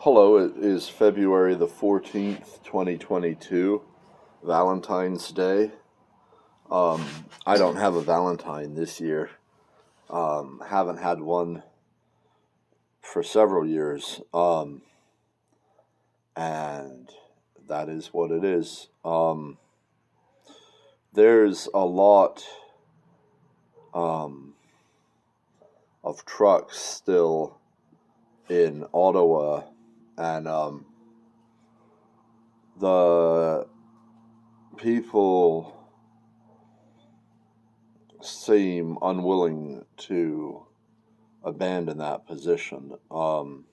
Hello, it is February the 14th, 2022, Valentine's Day. I don't have a Valentine this year. Haven't had one for several years. And that is what it is. There's a lot of trucks still in Ottawa, and the people seem unwilling to abandon that position. And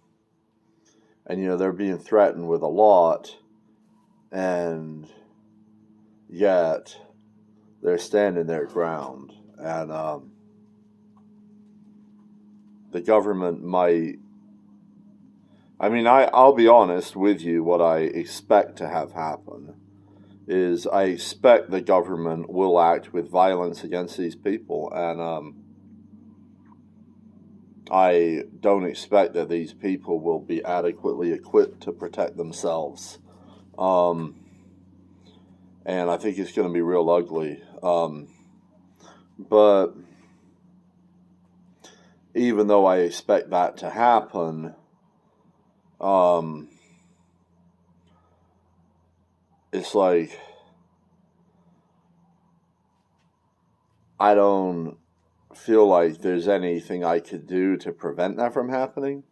they're being threatened with a lot, and yet they're standing their ground. And the government might. I'll be honest with you, what I expect to have happen is I expect the government will act with violence against these people, and I don't expect that these people will be adequately equipped to protect themselves. And I think it's going to be real ugly. But even though I expect that to happen, it's like I don't feel like there's anything I could do to prevent that from happening.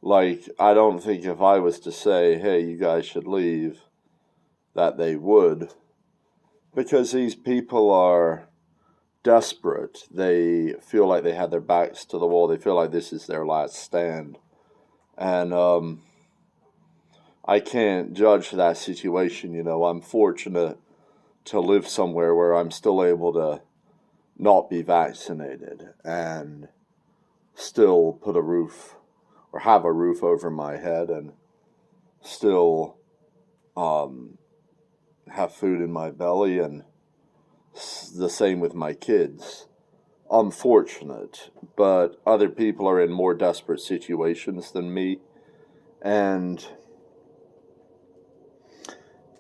Like, I don't think if I was to say, hey, you guys should leave, that they would. Because these people are desperate. They feel like they have their backs to the wall. They feel like this is their last stand. And I can't judge that situation. I'm fortunate to live somewhere where I'm still able to not be vaccinated and still put a roof or have a roof over my head and still have food in my belly, and the same with my kids. I'm fortunate, but other people are in more desperate situations than me, and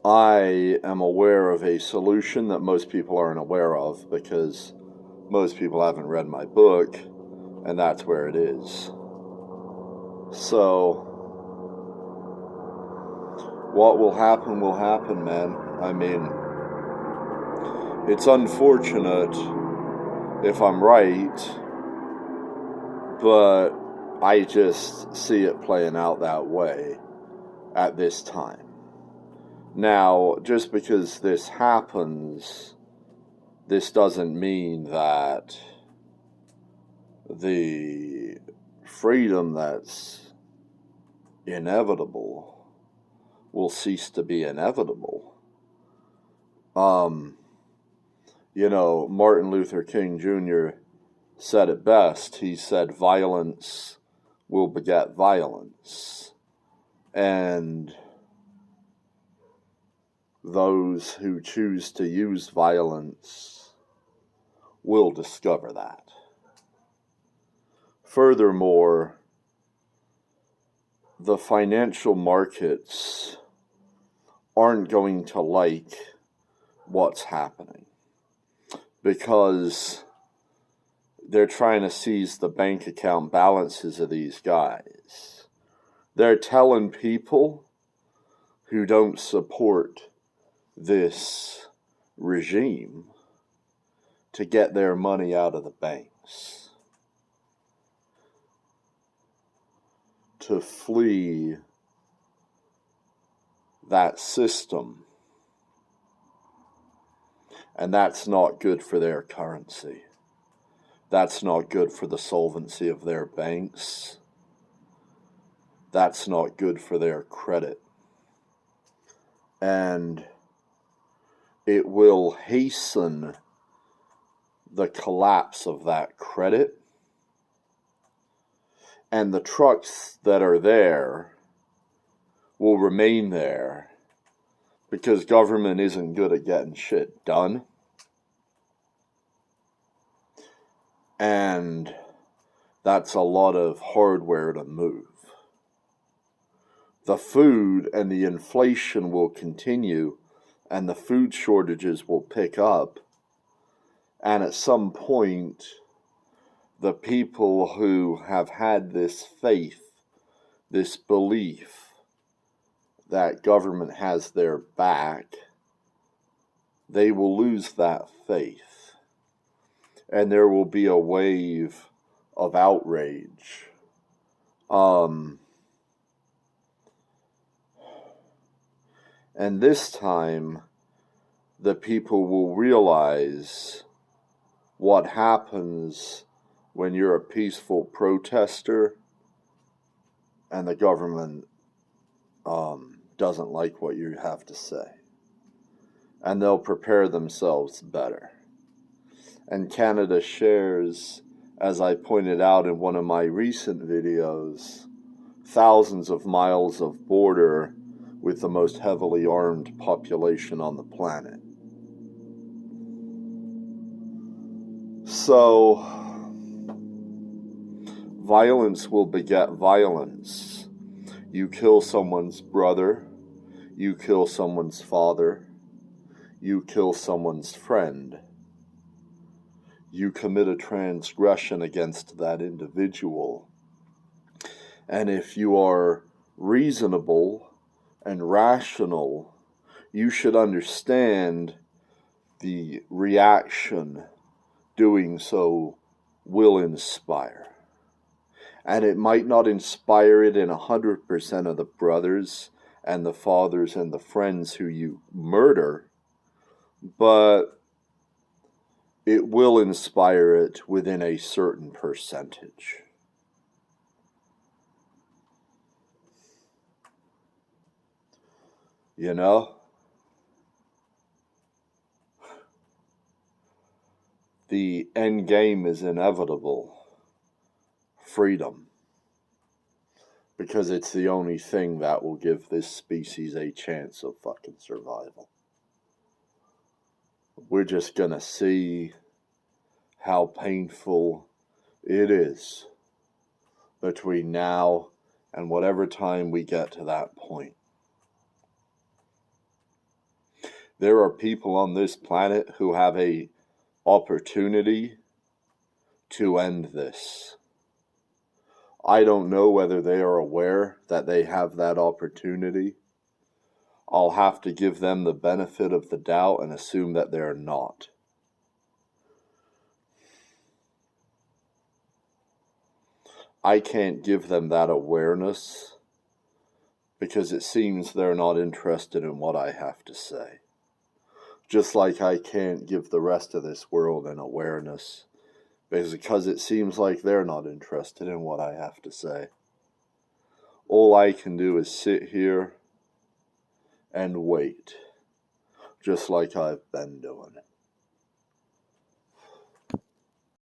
I am aware of a solution that most people aren't aware of because most people haven't read my book, and that's where it is. So, what will happen, man. It's unfortunate if I'm right, but I just see it playing out that way at this time. Now, just because this happens, this doesn't mean that the freedom that's inevitable will cease to be inevitable. Martin Luther King Jr. said it best. He said, violence will beget violence. And those who choose to use violence will discover that. Furthermore, the financial markets aren't going to like what's happening because they're trying to seize the bank account balances of these guys. They're telling people who don't support this regime to get their money out of the banks, to flee that system. And that's not good for their currency. That's not good for the solvency of their banks. That's not good for their credit. And it will hasten the collapse of that credit. And the trucks that are there will remain there because government isn't good at getting shit done. And that's a lot of hardware to move. the food and the inflation will continue and the food shortages will pick up. And at some point, the people who have had this faith, this belief that government has their back, they will lose that faith. And there will be a wave of outrage. And this time, the people will realize what happens when you're a peaceful protester and the government doesn't like what you have to say. And they'll prepare themselves better. And Canada shares, as I pointed out in one of my recent videos, thousands of miles of border with the most heavily armed population on the planet. So, violence will beget violence. You kill someone's brother, you kill someone's father, you kill someone's friend. You commit a transgression against that individual. And if you are reasonable and rational, you should understand the reaction doing so will inspire. And it might not inspire it in 100% of the brothers and the fathers and the friends who you murder, but it will inspire it within a certain percentage. You know? The end game is inevitable. Freedom. Because it's the only thing that will give this species a chance of fucking survival. We're just gonna see how painful it is between now and whatever time we get to that point. There are people on this planet who have a opportunity to end this. I don't know whether they are aware that they have that opportunity. I'll have to give them the benefit of the doubt and assume that they're not. I can't give them that awareness because it seems they're not interested in what I have to say. Just like I can't give the rest of this world an awareness because it seems like they're not interested in what I have to say. All I can do is sit here and wait, just like I've been doing.